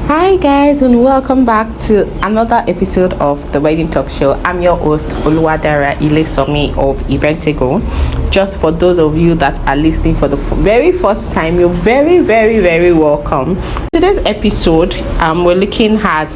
Hi guys, and welcome back to another episode of the Wedding Talk Show. I'm your host Oluwadara Ilesomi of Eventigo. Just for those of you that are listening for the very first time, you're very welcome. Today's episode, we're looking at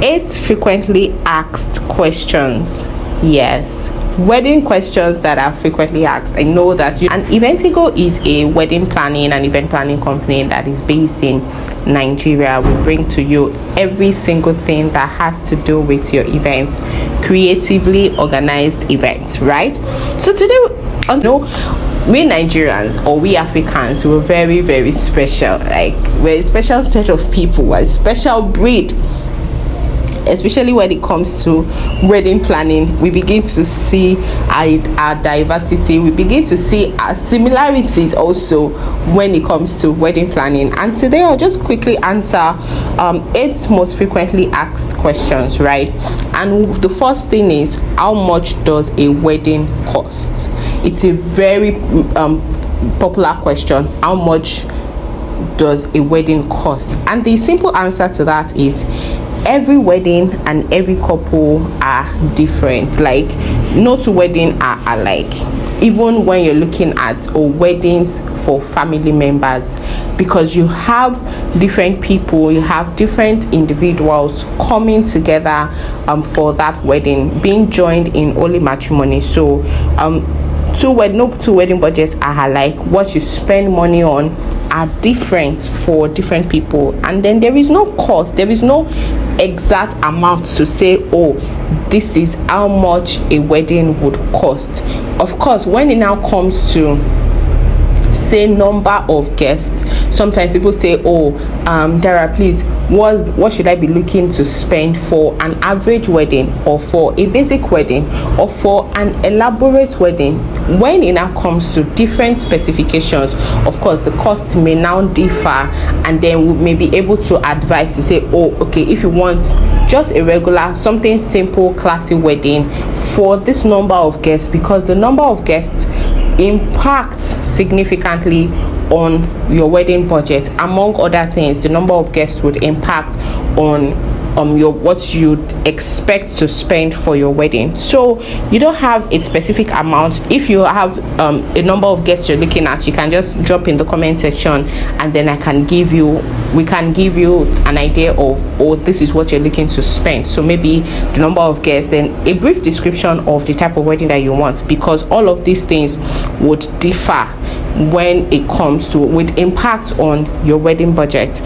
8 frequently asked questions. Yes, wedding questions that are frequently asked. I know that and Eventigo is a wedding planning and event planning company that is based in Nigeria. We bring to you every single thing that has to do with your events, creatively organized events, right? So today, we Nigerians or we Africans, we're very special. Like, we're a special set of people, we're a special breed. Especially when it comes to wedding planning, we begin to see our diversity. We begin to see our similarities also when it comes to wedding planning. And today I'll just quickly answer 8 most frequently asked questions, right? And the first thing is, how much does a wedding cost? It's a very popular question. How much does a wedding cost? And the simple answer to that is, every wedding and every couple are different. Like, no two weddings are alike, even when you're looking at weddings for family members, because you have different people, you have different individuals coming together for that wedding, being joined in holy matrimony. So no two wedding budgets are alike. What you spend money on are different for different people, and then there is no cost, there is no exact amount to say, oh, this is how much a wedding would cost. Of course, when it now comes to say number of guests, sometimes people say, oh, Dara, please, what should I be looking to spend for an average wedding, or for a basic wedding, or for an elaborate wedding? When it now comes to different specifications, of course the cost may now differ, and then we may be able to advise to say, oh, okay, if you want just a regular, something simple, classy wedding for this number of guests, because the number of guests impacts significantly on your wedding budget. Among other things, the number of guests would impact on what you'd expect to spend for your wedding. So you don't have a specific amount. If you have a number of guests you're looking at, you can just drop in the comment section, and then we can give you an idea of, oh, this is what you're looking to spend. So maybe the number of guests, then a brief description of the type of wedding that you want, because all of these things would differ when it comes to with impact on your wedding budget.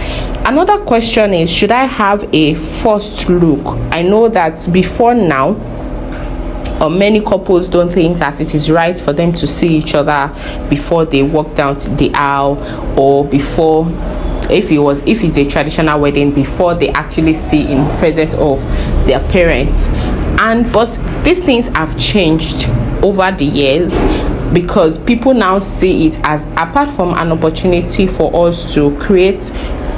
Another question is, should I have a first look? I know that before now, many couples don't think that it is right for them to see each other before they walk down the aisle, or before, if it's a traditional wedding, before they actually see in presence of their parents. But these things have changed over the years, because people now see it as, apart from an opportunity for us to create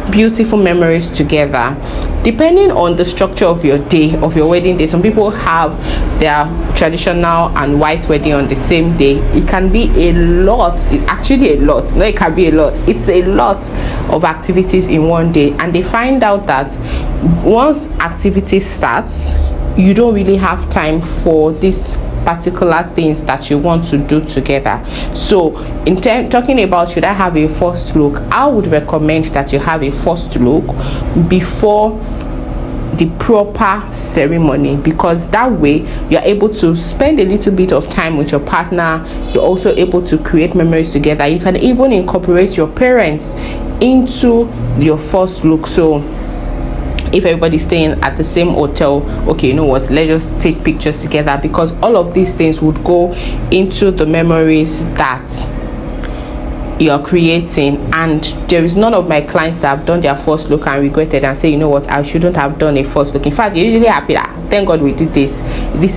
beautiful memories together, depending on the structure of your day, of your wedding day. Some people have their traditional and white wedding on the same day. It can be a lot. It's actually a lot. No, it can be a lot. It's a lot of activities in one day, and they find out that once activity starts, you don't really have time for this particular things that you want to do together. So talking about, should I have a first look, I would recommend that you have a first look before the proper ceremony, because that way you're able to spend a little bit of time with your partner. You're also able to create memories together. You can even incorporate your parents into your first look. So if everybody's staying at the same hotel, okay, you know what, let's just take pictures together, because all of these things would go into the memories that you're creating. And there is none of my clients that have done their first look and regretted and say, you know what, I shouldn't have done a first look. In fact, you're usually happy that, thank God we did this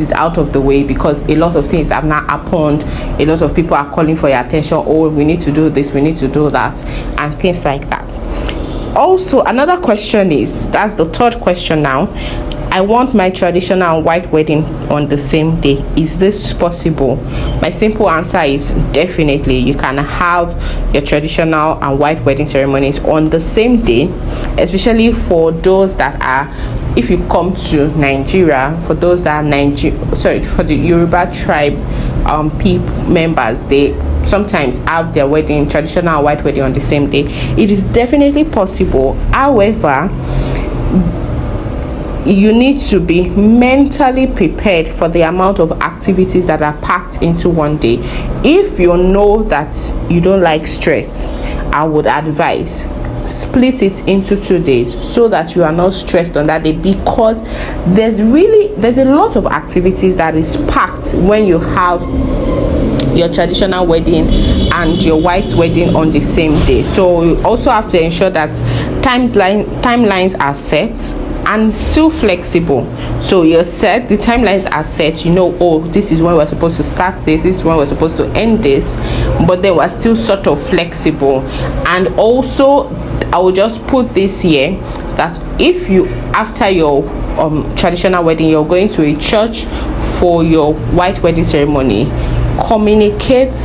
is out of the way, because a lot of things have not happened. A lot of people are calling for your attention, oh, we need to do this, we need to do that, and things like that. Also, another question is, that's the third question now, I want my traditional white wedding on the same day. Is this possible? My simple answer is definitely. You can have your traditional and white wedding ceremonies on the same day, especially for those that are, if you come to Nigeria, for those that are for the Yoruba tribe members, they sometimes have their wedding, traditional white wedding, on the same day. It is definitely possible. However, you need to be mentally prepared for the amount of activities that are packed into one day. If you know that you don't like stress, I would advise split it into 2 days so that you are not stressed on that day, because there's a lot of activities that is packed when you have your traditional wedding and your white wedding on the same day. So you also have to ensure that timelines are set and still flexible. So you're set, the timelines are set, you know, oh, this is when we're supposed to start this is when we're supposed to end this, but they were still sort of flexible. And also, I will just put this here, that if you, after your traditional wedding, you're going to a church for your white wedding ceremony, communicate,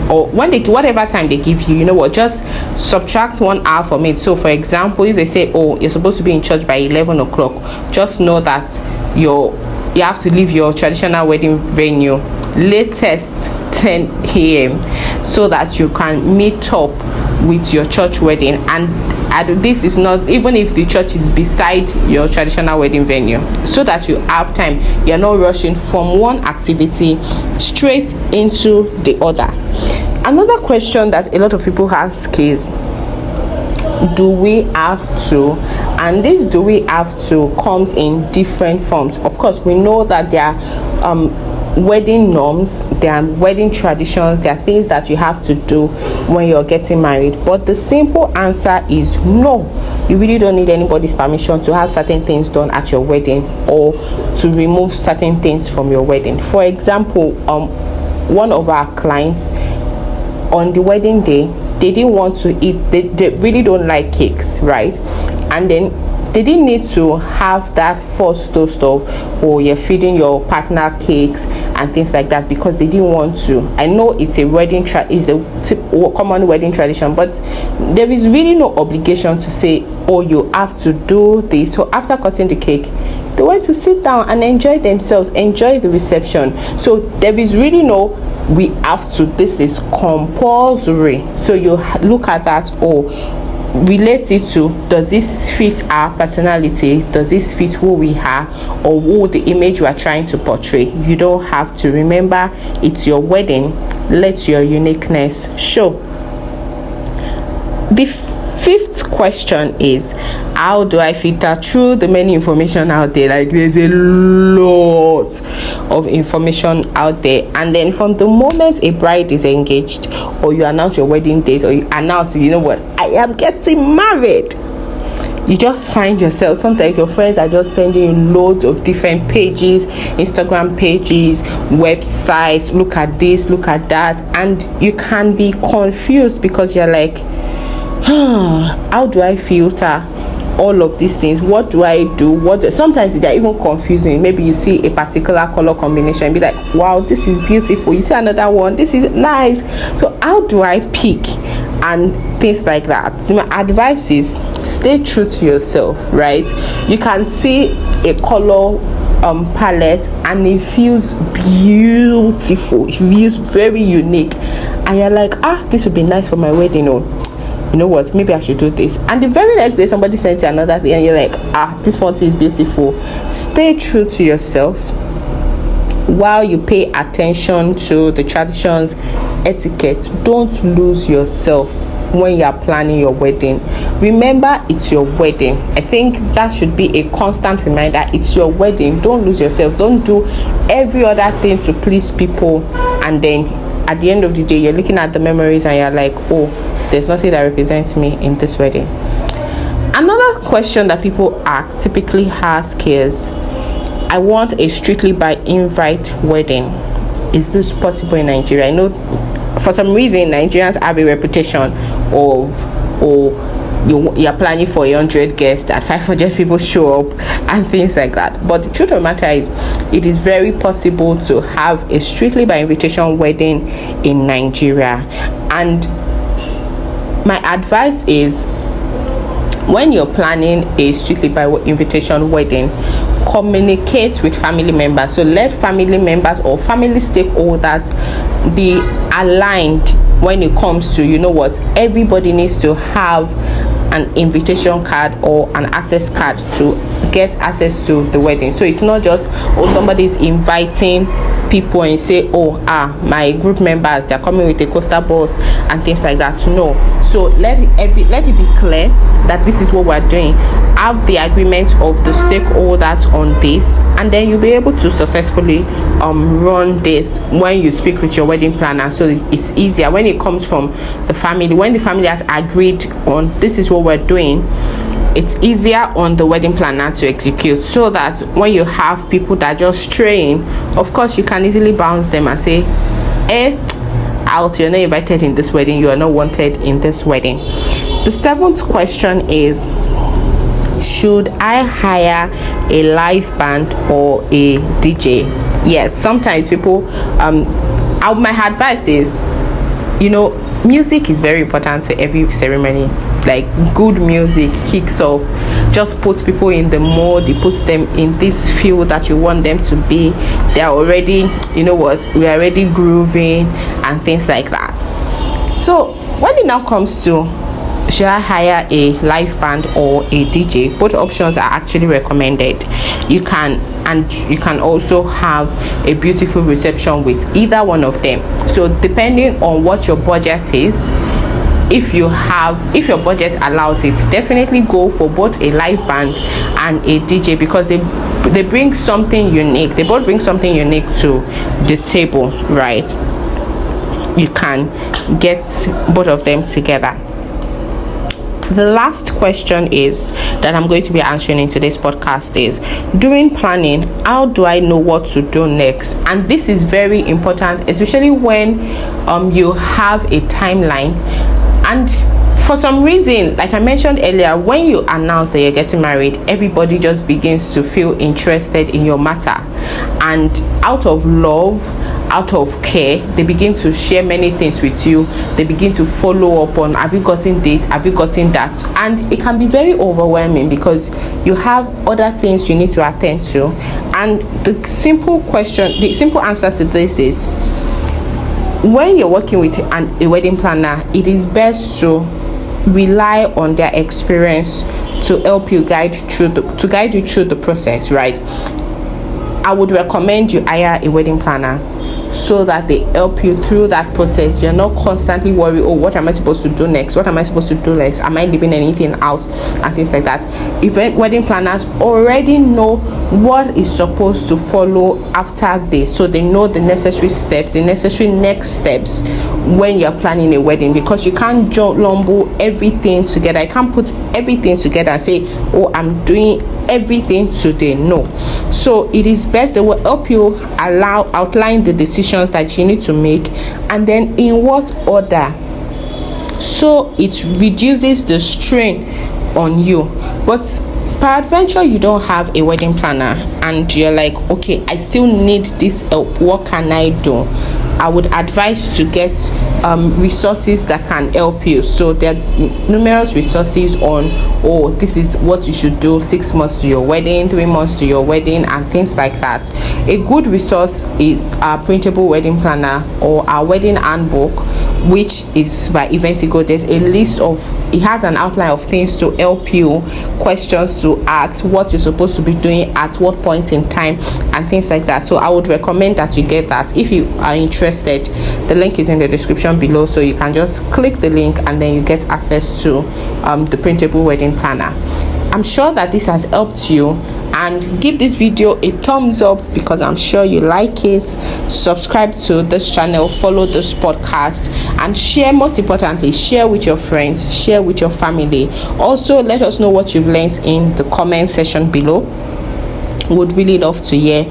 or when they, whatever time they give you, you know what, just subtract 1 hour from it. So for example, if they say, oh, you're supposed to be in church by 11 o'clock, just know that you have to leave your traditional wedding venue latest 10 a.m. so that you can meet up with your church wedding. And this is not, even if the church is beside your traditional wedding venue, so that you have time, you're not rushing from one activity straight into the other. Another question that a lot of people ask is, do we have to? And this do we have to comes in different forms. Of course, we know that there are wedding norms, there are wedding traditions, there are things that you have to do when you're getting married, but the simple answer is no. You really don't need anybody's permission to have certain things done at your wedding, or to remove certain things from your wedding. For example, one of our clients, on the wedding day, they didn't want to eat, they really don't like cakes, right? And then they didn't need to have that first toast of, oh, you're feeding your partner cakes and things like that, because they didn't want to. I know it's a wedding is a common wedding tradition, but there is really no obligation to say, oh, you have to do this. So after cutting the cake, they went to sit down and enjoy themselves, enjoy the reception. So there is really no we have to, this is compulsory. So you look at that, or relate it to, does this fit our personality, does this fit who we are, or who the image we are trying to portray. You don't have to. Remember, it's your wedding, let your uniqueness show. The fifth question is, how do I filter through the many information out there? Like, there's a lot of information out there, and then from the moment a bride is engaged, or you announce your wedding date, or you announce, you know what, I am getting married, you just find yourself, sometimes your friends are just sending you loads of different pages, Instagram pages, websites, look at this, look at that, and you can be confused, because you're like, how do I filter all of these things? What do I do? Sometimes they're even confusing. Maybe you see a particular color combination and be like, wow, this is beautiful. You see another one, this is nice. So how do I pick? And things like that. My advice is, stay true to yourself, right? You can see a color palette and it feels beautiful, it feels very unique, and you're like, this would be nice for my wedding, or you know what, maybe I should do this. And the very next day somebody sends you another thing and you're like, this photo is beautiful. Stay true to yourself while you pay attention to the traditions, etiquette. Don't lose yourself when you are planning your wedding. Remember, it's your wedding. I think that should be a constant reminder. It's your wedding. Don't lose yourself. Don't do every other thing to please people, and then at the end of the day you're looking at the memories and you're like, oh, there's nothing that represents me in this wedding. Another question that people typically ask is, I want a strictly by invite wedding. Is this possible in Nigeria? I know for some reason Nigerians have a reputation of, you're planning for 100 guests, that 500 people show up and things like that. But the truth of the matter is, it is very possible to have a strictly by invitation wedding in Nigeria. And my advice is, when you're planning a strictly by invitation wedding, communicate with family members. So let family members or family stakeholders be aligned when it comes to, everybody needs to have an invitation card or an access card to get access to the wedding. So it's not just somebody's inviting people and say, my group members, they're coming with a coaster bus and things like that. No. So let it be clear that this is what we're doing. Have the agreement of the stakeholders on this, and then you'll be able to successfully run this when you speak with your wedding planner. So it's easier when it comes from the family. When the family has agreed on this is what we're doing, it's easier on the wedding planner to execute, so that when you have people that are just straying, of course you can easily bounce them and say, out, you're not invited in this wedding, you are not wanted in this wedding. The 7th question is, should I hire a live band or a DJ? Yes, sometimes people my advice is, music is very important to every ceremony. Like, good music kicks off, just puts people in the mood, it puts them in this feel that you want them to be. They're already, we're already grooving and things like that. So when it now comes to, should I hire a live band or a DJ, both options are actually recommended. You can also have a beautiful reception with either one of them. So depending on what your budget is, if your budget allows it, definitely go for both a live band and a DJ, because they bring something unique. They both bring something unique to the table, right? You can get both of them together. The last question is that I'm going to be answering in today's podcast is, during planning, how do I know what to do next? And this is very important, especially when you have a timeline. And for some reason, like I mentioned earlier, when you announce that you're getting married, everybody just begins to feel interested in your matter, and out of love, out of care, they begin to share many things with you. They begin to follow up on, have you gotten this, have you gotten that? And it can be very overwhelming because you have other things you need to attend to. And the simple answer to this is, when you're working with a wedding planner, it is best to rely on their experience to help you guide you through the process, right? I would recommend you hire a wedding planner so that they help you through that process. You're not constantly worried, what am I supposed to do next? What am I supposed to do next? Am I leaving anything out? And things like that. Wedding planners already know what is supposed to follow after this, so they know the necessary steps, the necessary next steps when you're planning a wedding, because you can't lumble everything together. I can't put everything together and say, I'm doing everything today. No. So it is best they will help you outline the decisions that you need to make, and then in what order, so it reduces the strain on you. But peradventure you don't have a wedding planner and you're like, okay, I still need this help, what can I do? I would advise to get resources that can help you. So there are numerous resources on, this is what you should do 6 months to your wedding, 3 months to your wedding, and things like that. A good resource is our printable wedding planner or our wedding handbook, which is by Eventigo. There's a list of, it has an outline of things to help you, questions to ask, what you're supposed to be doing at what point in time, and things like that. So I would recommend that you get that. If you are interested, the link is in the description below, so you can just click the link and then you get access to the printable wedding planner. I'm sure that this has helped you, and give this video a thumbs up because I'm sure you like it. Subscribe to this channel, follow this podcast, and share. Most importantly, share with your friends, share with your family. Also, let us know what you've learned in the comment section below. Would really love to hear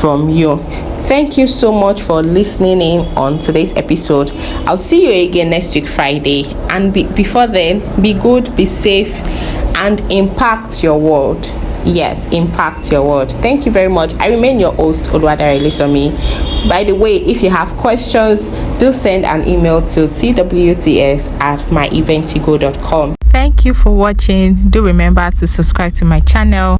from you. Thank you so much for listening in on today's episode. I'll see you again next week Friday, and before then, be good, be safe, and impact your world. Yes, impact your world. Thank you very much. I remain your host, Oluwadare Ilesomi. By the way, if you have questions, do send an email to twts@myeventigo.com. Thank Thank you for watching. Do remember to subscribe to my channel.